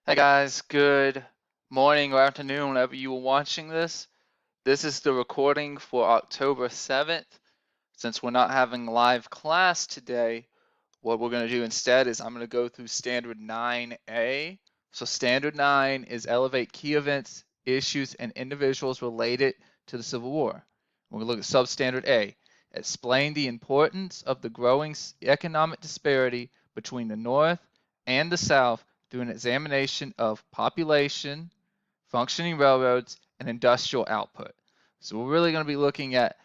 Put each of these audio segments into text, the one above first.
Hi guys, good morning or afternoon whenever you are watching this. This is the recording for October 7th. Since we're not having live class today, what we're going to do instead is I'm going to go through Standard 9A. So Standard 9 is elevate key events, issues, and individuals related to the Civil War. We're going to look at Substandard A. Explain the importance of the growing economic disparity between the North and the South through an examination of population, functioning railroads, and industrial output. So we're really going to be looking at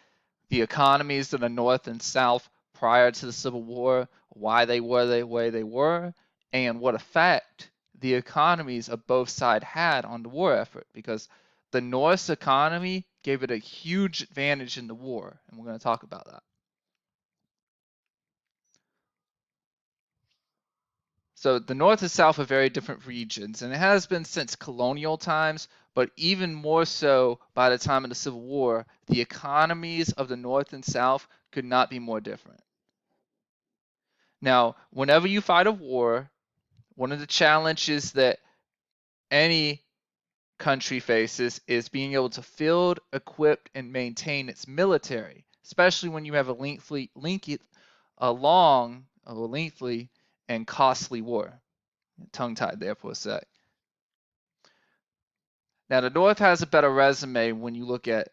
the economies of the North and South prior to the Civil War, why they were the way they were, and what effect the economies of both sides had on the war effort. Because the North's economy gave it a huge advantage in the war, and we're going to talk about that. So the North and South are very different regions, and it has been since colonial times, but even more so by the time of the Civil War, the economies of the North and South could not be more different. Now, whenever you fight a war, one of the challenges that any country faces is being able to field, equip, and maintain its military, especially when you have a long, lengthy, and costly war. Tongue-tied there for a sec. Now, the North has a better resume when you look at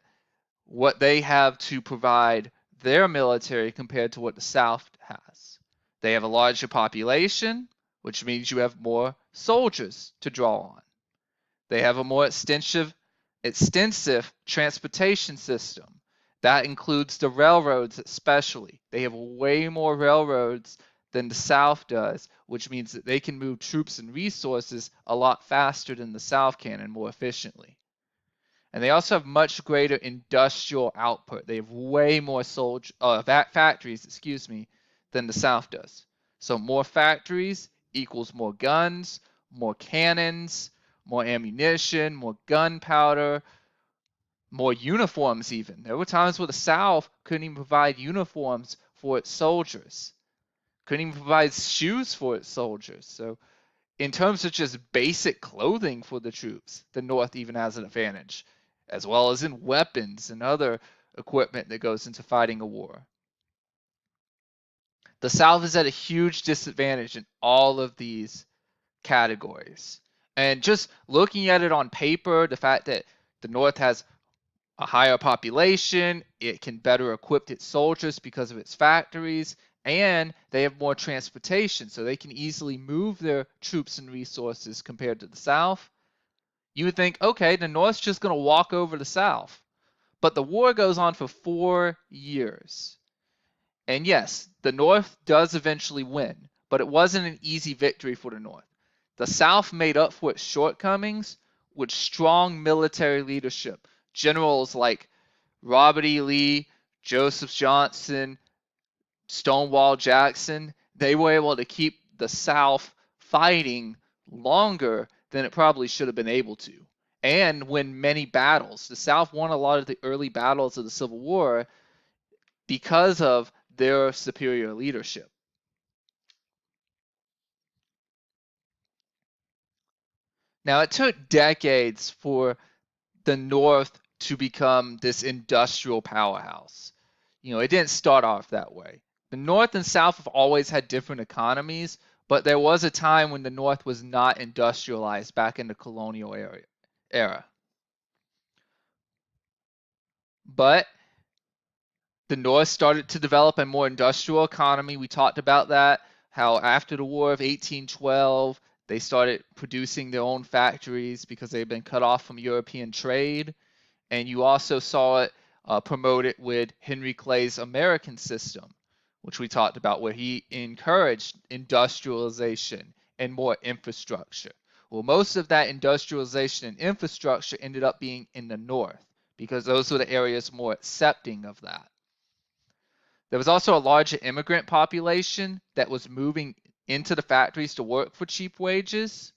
what they have to provide their military compared to what the South has. They have a larger population, which means you have more soldiers to draw on. They have a more extensive transportation system. That includes the railroads especially. They have way more railroads than the South does, which means that they can move troops and resources a lot faster than the South can and more efficiently. And they also have much greater industrial output. They have way more factories, than the South does. So more factories equals more guns, more cannons, more ammunition, more gunpowder, more uniforms even. There were times where the South couldn't even provide uniforms for its soldiers, couldn't even provide shoes for its soldiers. So in terms of just basic clothing for the troops, the North even has an advantage, as well as in weapons and other equipment that goes into fighting a war. The South is at a huge disadvantage in all of these categories. And just looking at it on paper, the fact that the North has a higher population, it can better equip its soldiers because of its factories, and they have more transportation, so they can easily move their troops and resources compared to the South. You would think, okay, the North's just going to walk over the South. But the war goes on for 4 years. And yes, the North does eventually win, but it wasn't an easy victory for the North. The South made up for its shortcomings with strong military leadership. Generals like Robert E. Lee, Joseph Johnson, Stonewall Jackson, they were able to keep the South fighting longer than it probably should have been able to, and win many battles. The South won a lot of the early battles of the Civil War because of their superior leadership. Now, it took decades for the North to become this industrial powerhouse. It didn't start off that way. The North and South have always had different economies, but there was a time when the North was not industrialized back in the colonial era. But the North started to develop a more industrial economy. We talked about that, how after the War of 1812, they started producing their own factories because they had been cut off from European trade. And you also saw it promoted with Henry Clay's American system, which we talked about, where he encouraged industrialization and more infrastructure. Well, most of that industrialization and infrastructure ended up being in the North because those were the areas more accepting of that. There was also a larger immigrant population that was moving into the factories to work for cheap wages,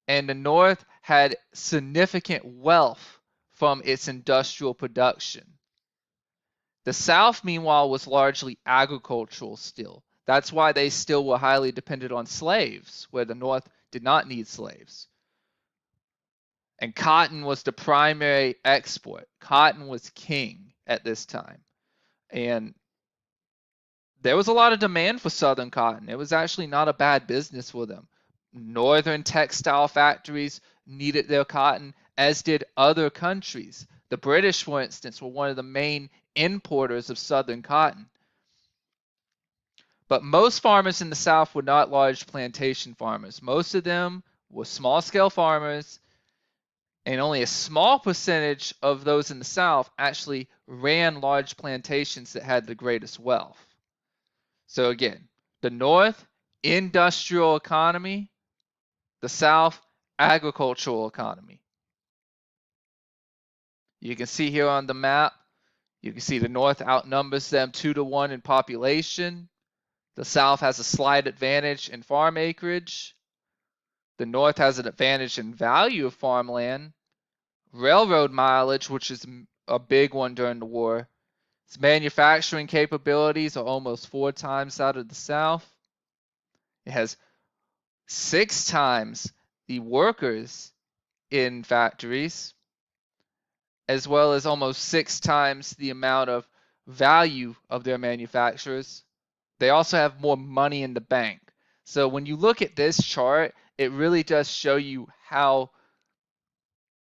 and the North had significant wealth from its industrial production. The South, meanwhile, was largely agricultural still. That's why they still were highly dependent on slaves, where the North did not need slaves. And cotton was the primary export. Cotton was king at this time. And there was a lot of demand for Southern cotton. It was actually not a bad business for them. Northern textile factories needed their cotton, as did other countries. The British, for instance, were one of the main importers of Southern cotton. But most farmers in the South were not large plantation farmers. Most of them were small-scale farmers, and only a small percentage of those in the South actually ran large plantations that had the greatest wealth. So again, the North, industrial economy, the South, agricultural economy. You can see here on the map, you can see the North outnumbers them 2-to-1 in population. The South has a slight advantage in farm acreage. The North has an advantage in value of farmland. Railroad mileage, which is a big one during the war. Its manufacturing capabilities are almost 4 times that of the South. It has 6 times the workers in factories, as well as almost 6 times the amount of value of their manufacturers. They also have more money in the bank. So when you look at this chart, it really does show you how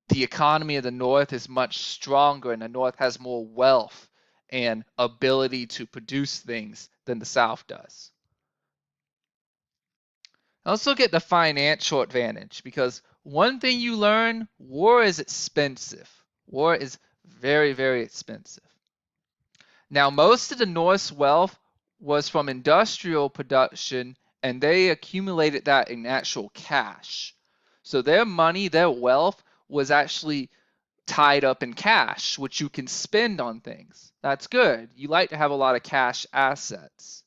the economy of the North is much stronger, and the North has more wealth and ability to produce things than the South does. Let's look at the financial advantage, because one thing you learn, war is expensive. War is very, very expensive. Now, most of the North's wealth was from industrial production, and they accumulated that in actual cash. So their money, their wealth, was actually tied up in cash, which you can spend on things. That's good. You like to have a lot of cash assets.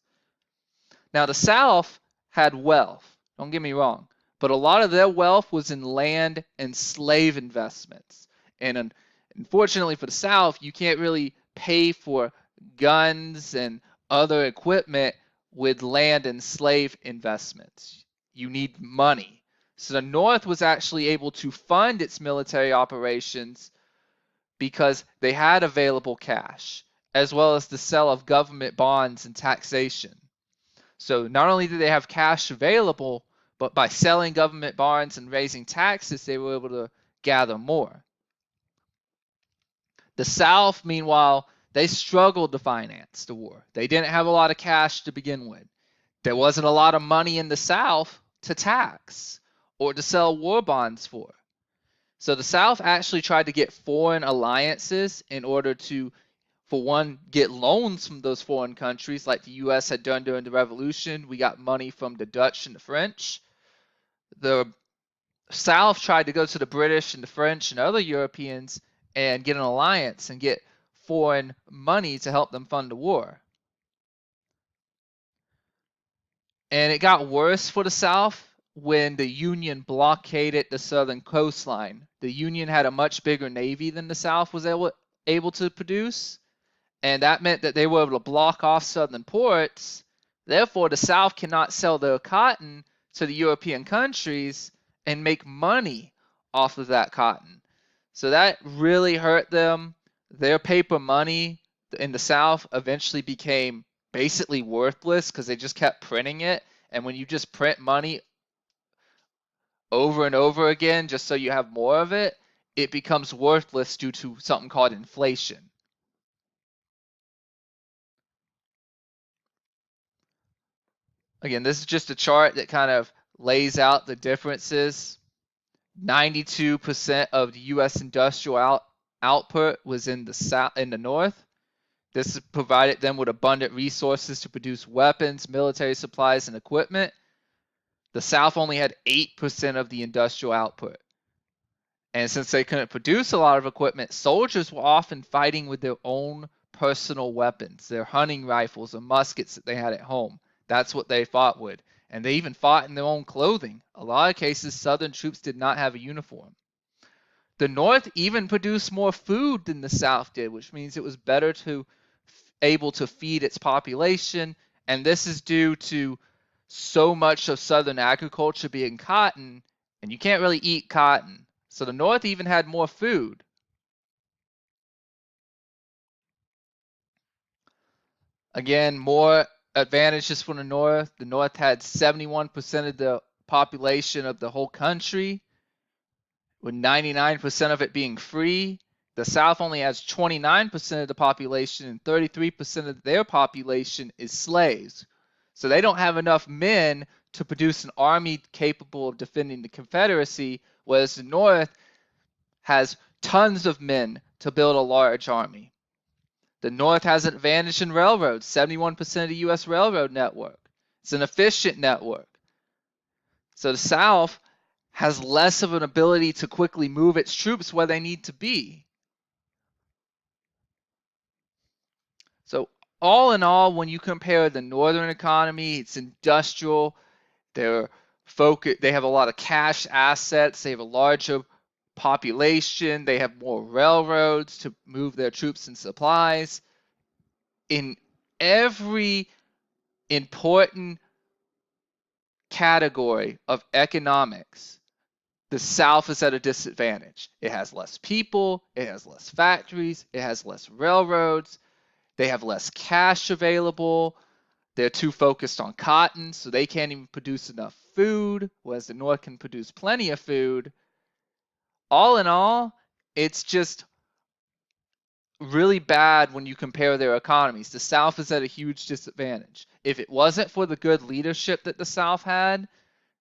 Now, the South had wealth, don't get me wrong, but a lot of their wealth was in land and slave investments. And unfortunately for the South, you can't really pay for guns and other equipment with land and slave investments. You need money. So the North was actually able to fund its military operations because they had available cash, as well as the sale of government bonds and taxation. So not only did they have cash available, but by selling government bonds and raising taxes, they were able to gather more. The South, meanwhile, they struggled to finance the war. They didn't have a lot of cash to begin with. There wasn't a lot of money in the South to tax or to sell war bonds for. So the South actually tried to get foreign alliances in order to, for one, get loans from those foreign countries like the U.S. had done during the Revolution. We got money from the Dutch and the French. The South tried to go to the British and the French and other Europeans and get an alliance and get foreign money to help them fund the war. And it got worse for the South when the Union blockaded the southern coastline. The Union had a much bigger navy than the South was able to produce, and that meant that they were able to block off southern ports. Therefore, the South cannot sell their cotton to the European countries and make money off of that cotton. So that really hurt them. Their paper money in the South eventually became basically worthless because they just kept printing it. And when you just print money over and over again just so you have more of it, it becomes worthless due to something called inflation. Again, this is just a chart that kind of lays out the differences. 92% of the U.S. industrial output was in the North. This provided them with abundant resources to produce weapons, military supplies, and equipment. The South only had 8% of the industrial output. And since they couldn't produce a lot of equipment, soldiers were often fighting with their own personal weapons, their hunting rifles or muskets that they had at home. That's what they fought with. And they even fought in their own clothing. A lot of cases, Southern troops did not have a uniform. The North even produced more food than the South did, which means it was able to feed its population. And this is due to so much of Southern agriculture being cotton, and you can't really eat cotton. So the North even had more food. Again, more advantages for the North. The North had 71% of the population of the whole country, with 99% of it being free. The South only has 29% of the population, and 33% of their population is slaves. So they don't have enough men to produce an army capable of defending the Confederacy, whereas the North has tons of men to build a large army. The North has an advantage in railroads, 71% of the U.S. railroad network. It's an efficient network. So the South has less of an ability to quickly move its troops where they need to be. So all in all, when you compare the Northern economy, it's industrial. They're focused. They have a lot of cash assets. They have a larger population. They have more railroads to move their troops and supplies. In every important category of economics, the South is at a disadvantage. It has less people, it has less factories, it has less railroads, they have less cash available, they're too focused on cotton, so they can't even produce enough food, whereas the North can produce plenty of food. All in all, it's just really bad when you compare their economies. The South is at a huge disadvantage. If it wasn't for the good leadership that the South had,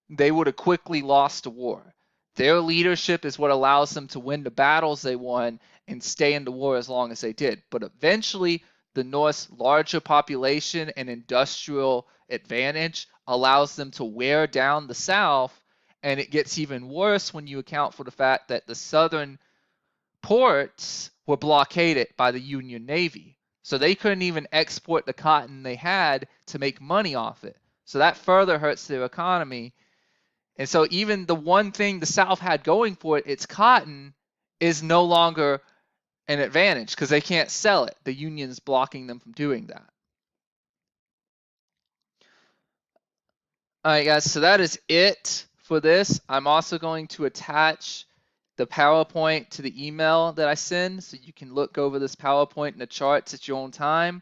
they would have quickly lost a war. Their leadership is what allows them to win the battles they won and stay in the war as long as they did. But eventually, the North's larger population and industrial advantage allows them to wear down the South, and it gets even worse when you account for the fact that the Southern ports were blockaded by the Union Navy. So they couldn't even export the cotton they had to make money off it. So that further hurts their economy. And so even the one thing the South had going for it, its cotton, is no longer an advantage because they can't sell it. The Union's blocking them from doing that. All right, guys, so that is it for this. I'm also going to attach the PowerPoint to the email that I send so you can look over this PowerPoint and the charts at your own time.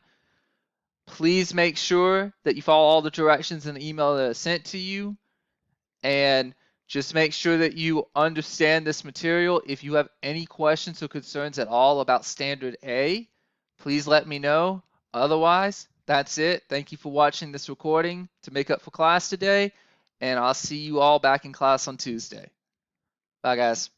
Please make sure that you follow all the directions in the email that I sent to you, and just make sure that you understand this material. If you have any questions or concerns at all about Standard A, please let me know. Otherwise, that's it. Thank you for watching this recording to make up for class today, and I'll see you all back in class on Tuesday. Bye, guys.